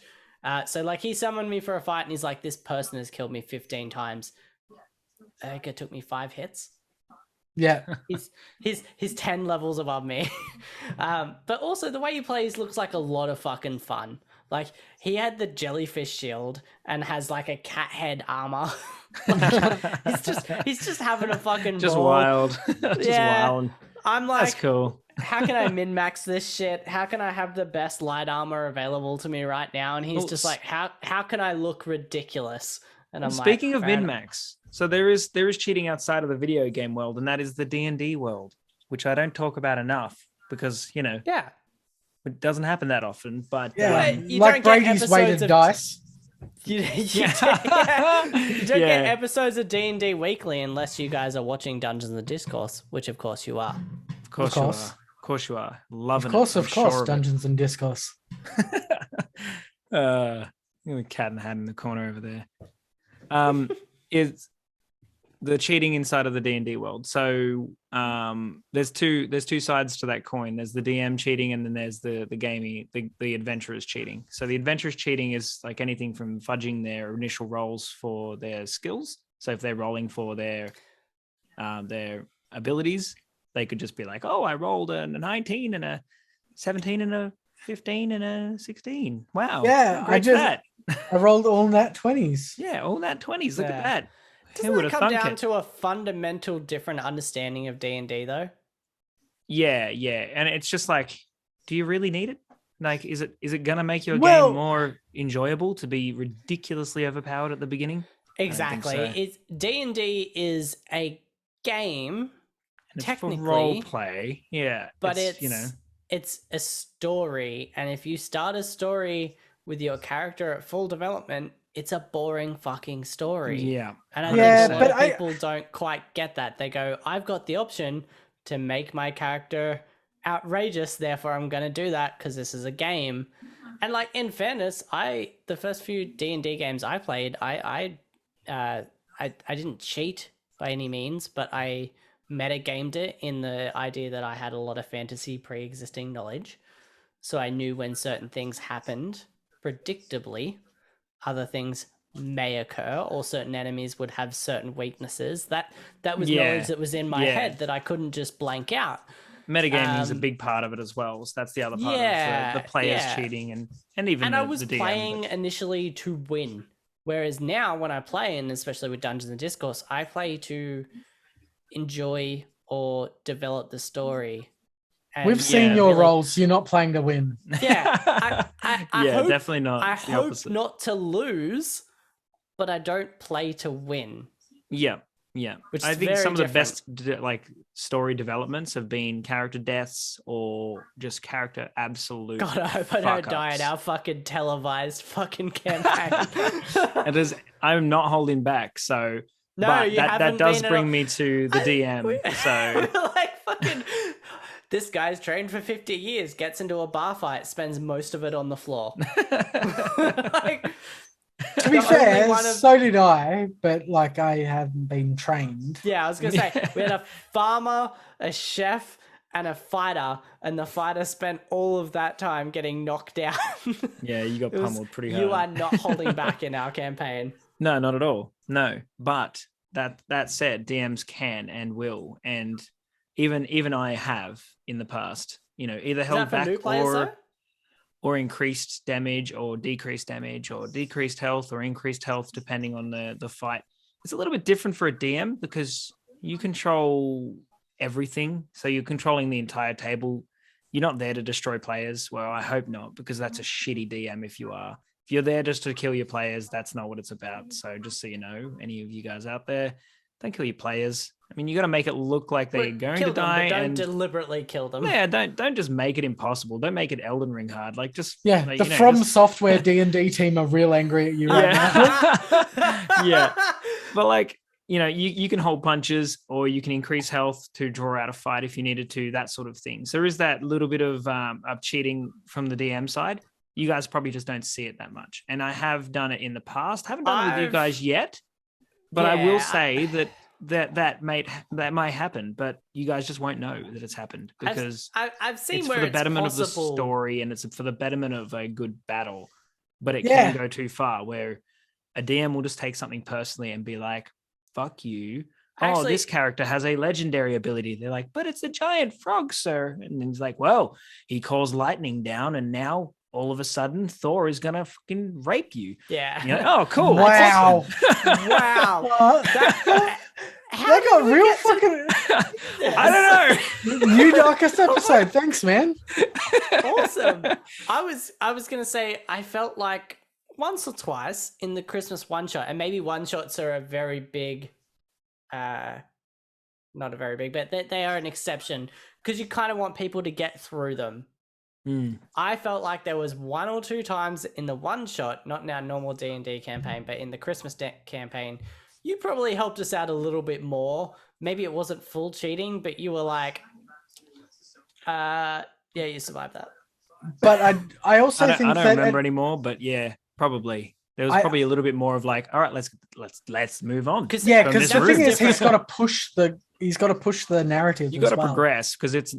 So like he summoned me for a fight and he's like, this person has killed me 15 times. It took me 5 hits. Yeah. He's 10 levels above me. But also the way he plays looks like a lot of fucking fun. Like he had the jellyfish shield and has like a cat head armor. he's just having a fucking just ball. Wild. Just wild. I'm like, that's cool. How can I min-max this shit? How can I have the best light armor available to me right now? And he's just like, how can I look ridiculous? And I'm speaking of min-max, so there is cheating outside of the video game world, and that is the D&D world, which I don't talk about enough because, yeah, it doesn't happen that often. But you like don't Brady's weighted dice. You don't get episodes of D&D weekly unless you guys are watching Dungeons and Discourse, which of course you are. Of course you are. Of course you are. Loving it. Of course, sure Dungeons and Discourse. Cat and hat in the corner over there. Is the cheating inside of the D&D world. So there's two sides to that coin. There's the DM cheating, and then there's the gaming, the adventurers cheating. So the adventurers cheating is like anything from fudging their initial rolls for their skills. So if they're rolling for their abilities, they could just be like, oh, I rolled a 19 and a 17 and a 15 and a 16. Wow. Yeah, I rolled all nat 20s. Yeah, all nat 20s. Look at that. Doesn't that come down to a fundamental different understanding of D&D though? Yeah. And it's just like, do you really need it? Like, is it going to make your game more enjoyable to be ridiculously overpowered at the beginning? Exactly. So. D&D is a game, and technically. For role play, yeah. But it's a story. And if you start a story with your character at full development, it's a boring fucking story. Yeah. And I think a lot of people don't quite get that. They go, I've got the option to make my character outrageous, therefore I'm going to do that because this is a game. And like, in fairness, the first few D&D games I played, I didn't cheat by any means, but I metagamed it in the idea that I had a lot of fantasy pre-existing knowledge. So I knew when certain things happened, predictably, other things may occur, or certain enemies would have certain weaknesses. That was knowledge that was in my head that I couldn't just blank out. Metagaming is a big part of it as well. So that's the other part of the players cheating and even and the I was DM, playing initially to win. Whereas now when I play, and especially with Dungeons and Discourse, I play to enjoy or develop the story. And we've seen your roles. You're not playing to win. Yeah. I hope, definitely not. I hope not to lose, but I don't play to win. Yeah. Yeah, which I is think very some of the different. best like story developments have been character deaths or just character absolute. God, I hope I don't die in our fucking televised fucking campaign. It is. I'm not holding back. So, No, but you that haven't does been at bring all. me to the DM. So We're like fucking. This guy's trained for 50 years, gets into a bar fight, spends most of it on the floor. Like, To be the fair, only one of- so did I, but like I haven't been trained. yeah, I was gonna say we had a farmer, a chef, and a fighter, and the fighter spent all of that time getting knocked down. yeah, you got It was- pummeled pretty hard. You are not holding back in our campaign. No, not at all. No, but that said, DMs can and will, and even I have in the past. You know, either Is held that for back new players, though? or increased damage or decreased health or increased health depending on the fight. It's a little bit different for a DM because you control everything. So you're controlling the entire table. You're not there to destroy players. Well, I hope not, because that's a shitty DM if you are. If you're there just to kill your players, that's not what it's about. So just so you know, any of you guys out there, don't kill your players. I mean, you got to make it look like they're going kill to them, die. but don't and deliberately kill them. yeah, don't just make it impossible. Don't make it Elden Ring hard. Like just Yeah, like, the you know, From just- Software D&D team are real angry at you right now. Yeah. But like, you know, you can hold punches or you can increase health to draw out a fight if you needed to, that sort of thing. So there is that little bit of cheating from the DM side. You guys probably just don't see it that much. And I have done it in the past. Haven't done it with you guys yet. But I will say that might happen, but you guys just won't know that it's happened because I've seen it's where for the it's betterment possible. of the story and it's for the betterment of a good battle. But it can go too far where a DM will just take something personally and be like, fuck you. Actually, this character has a legendary ability. They're like, but it's a giant frog, sir. And then he's like, well, he calls lightning down and now all of a sudden Thor is going to fucking rape you. Yeah. You're like, oh, cool. Wow. Wow. That got real fucking... I don't know. New darkest episode. Thanks, man. Awesome. I was gonna say I felt like once or twice in the Christmas one shot, and maybe one shots are a very big, not a very big, but they are an exception because you kind of want people to get through them. I felt like there was one or two times in the one shot, not in our normal D&D campaign, but in the Christmas campaign, you probably helped us out a little bit more. Maybe it wasn't full cheating, but you were like, yeah, you survived that. But I also think I don't that remember anymore, but yeah, probably. There was probably a little bit more of like, all right, let's move on. because from the this thing room. is he's got to push the narrative. You got to as well. progress because it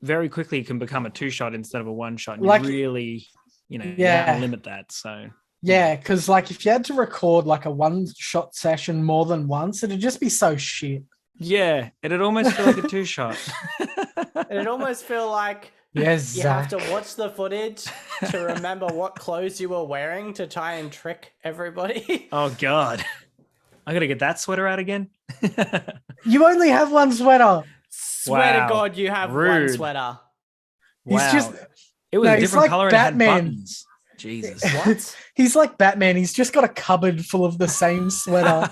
very quickly can become a 2-shot instead of a 1-shot. And Like- you really, you know, Yeah. limit that. So Yeah, because like if you had to record like a one-shot session more than once, it'd just be so shit. yeah, it'd almost feel like a 2-shot. And it almost feel like Yes, you have to watch the footage to remember what clothes you were wearing to try and trick everybody. Oh God, I gotta get that sweater out again. You only have one sweater. Swear Wow. to God, you have one Rude. sweater. He's Wow. just It was No, a he's different like color Batman. and had buttons. Jesus. What? he's like Batman. He's just got a cupboard full of the same sweater.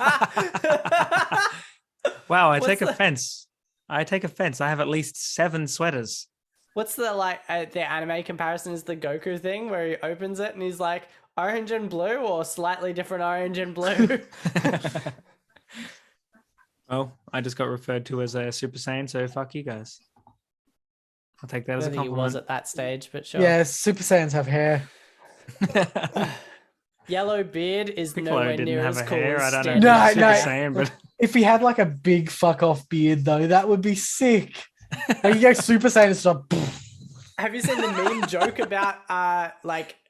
Wow, I What's take the- offense. I take offense. I have at least 7 sweaters. What's the the anime comparison is the Goku thing where he opens it and he's like orange and blue or slightly different orange and blue. Well, I just got referred to as a Super Saiyan, so fuck you guys. I'll take that I as a don't think he was compliment. at that stage, but sure. Yeah, Super Saiyans have hair. Yellow beard is Piccolo nowhere didn't near have as a cool hair. as I don't Stan. know. No, if Super no. Saiyan, but If he had like a big fuck off beard though, that would be sick. Like, you go Super Saiyan and stuff. Have you seen the meme joke about I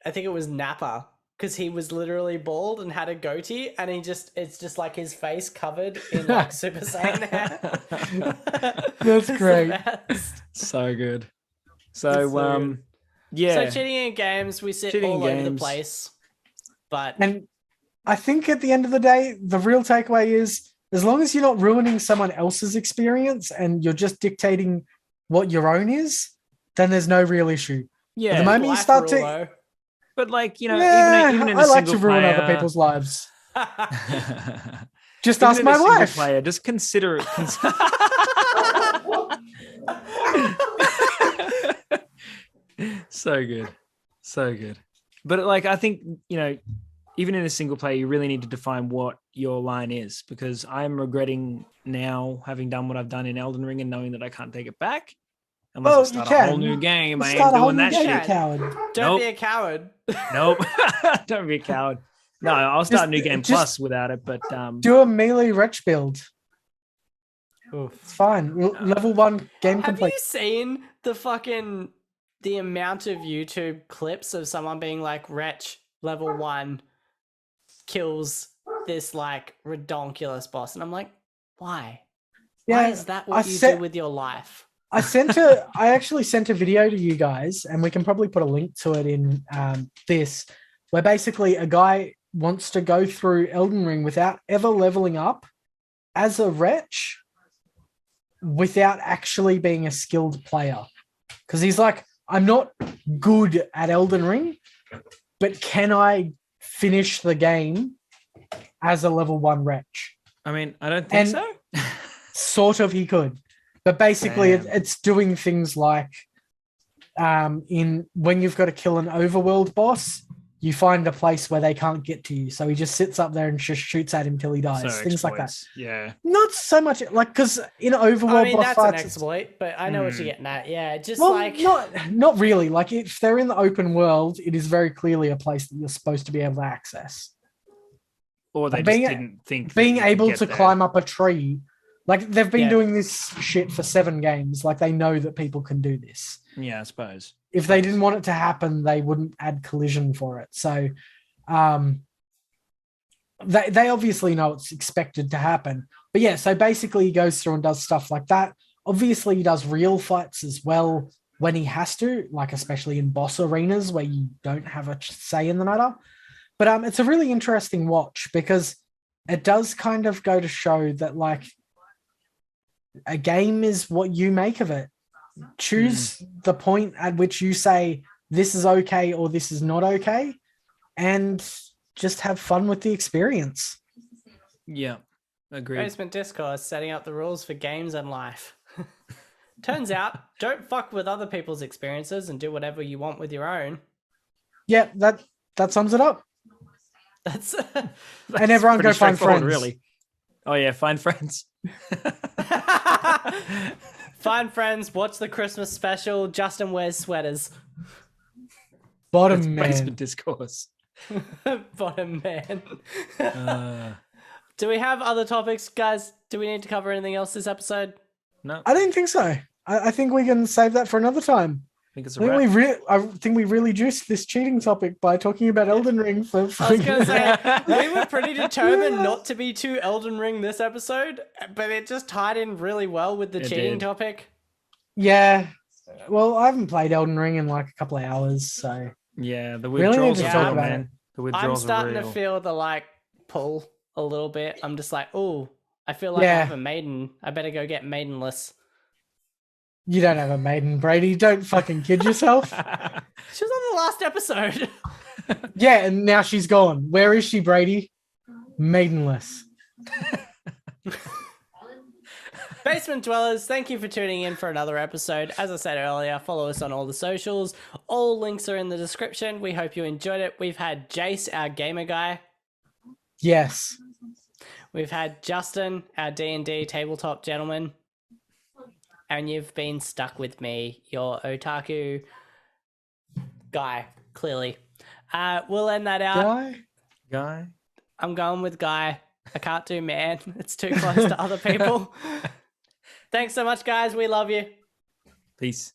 think it was Nappa because he was literally bald and had a goatee and it's just like his face covered in like Super Saiyan hair. That's It's the great. best. so good. It's So, so good. yeah. So cheating in games, we sit Cheating in all over the games. place. But And I think at the end of the day, the real takeaway is as long as you're not ruining someone else's experience and you're just dictating what your own is, then there's no real issue. yeah. the moment you life start rule, to- though. But like, you know, Yeah, even in a I like to single ruin player, other people's lives. Just Even ask in my a single wife. player, just consider it. So good. So good. But like, I think, even in a single player, you really need to define what your line is, because I'm regretting now having done what I've done in Elden Ring and knowing that I can't take it back. Unless I start a whole new game. I ain't doing that shit. Coward. Don't be a coward. Nope. Don't be a coward. No, I'll start a new game plus without it, but do a melee wretch build. Oof. It's fine. Level 1 game complete. Have you seen the amount of YouTube clips of someone being like, Wretch level 1 kills this like redonkulous boss? And I'm like, why? Why is that what you do with your life? I actually sent a video to you guys, and we can probably put a link to it in this, where basically a guy wants to go through Elden Ring without ever leveling up as a wretch without actually being a skilled player. Because he's like, I'm not good at Elden Ring, but can I finish the game as a level 1 wretch? I mean, I don't think so. Sort of he could. But basically it's doing things like when you've got to kill an overworld boss, you find a place where they can't get to you. So he just sits up there and just shoots at him till he dies. So things like that. Yeah. Not so much like, because in overworld boss that's fights, an exploit, but I know what you're getting at. Yeah, just not really. Like if they're in the open world, it is very clearly a place that you're supposed to be able to access. Or they just didn't think being able to climb up a tree. Like they've been doing this shit for 7 games. Like they know that people can do this. Yeah, I suppose. If they didn't want it to happen, they wouldn't add collision for it. So they obviously know it's expected to happen. But yeah, so basically he goes through and does stuff like that. Obviously he does real fights as well when he has to, like especially in boss arenas where you don't have a say in the matter. But it's a really interesting watch, because it does kind of go to show that like a game is what you make of it. Choose the point at which you say this is okay or this is not okay, and just have fun with the experience. Yeah, agreed. Basement Discourse, setting up the rules for games and life. Turns out, don't fuck with other people's experiences and do whatever you want with your own. Yeah, that sums it up. That's and everyone go find friends. Really. Oh yeah, find friends. Find friends, watch the Christmas special. Justin wears sweaters. Bottom man. Basement Discourse. Bottom man. Do we have other topics, guys? Do we need to cover anything else this episode? No. I don't think so. I think we can save that for another time. I think it's a wrap. I think we really juiced this cheating topic by talking about Elden Ring for. I was going to say, we were pretty determined not to be too Elden Ring this episode, but it just tied in really well with the cheating topic. Yeah. Well, I haven't played Elden Ring in like a couple of hours, so. Yeah, the withdrawals are real, man. The withdrawals I'm starting are real. to feel the like pull a little bit. I'm just like, oh, I feel like I have a maiden. I better go get maidenless. You don't have a maiden, Brady. Don't fucking kid yourself. She was on the last episode. Yeah, and now she's gone. Where is she, Brady? Maidenless. Basement Dwellers, thank you for tuning in for another episode. As I said earlier, follow us on all the socials. All links are in the description. We hope you enjoyed it. We've had Jace, our gamer guy. Yes. We've had Justin, our D&D tabletop gentleman. And you've been stuck with me, your Otaku guy, clearly. We'll end that out. Guy? I'm going with guy. I can't do man. It's too close to other people. Thanks so much, guys. We love you. Peace.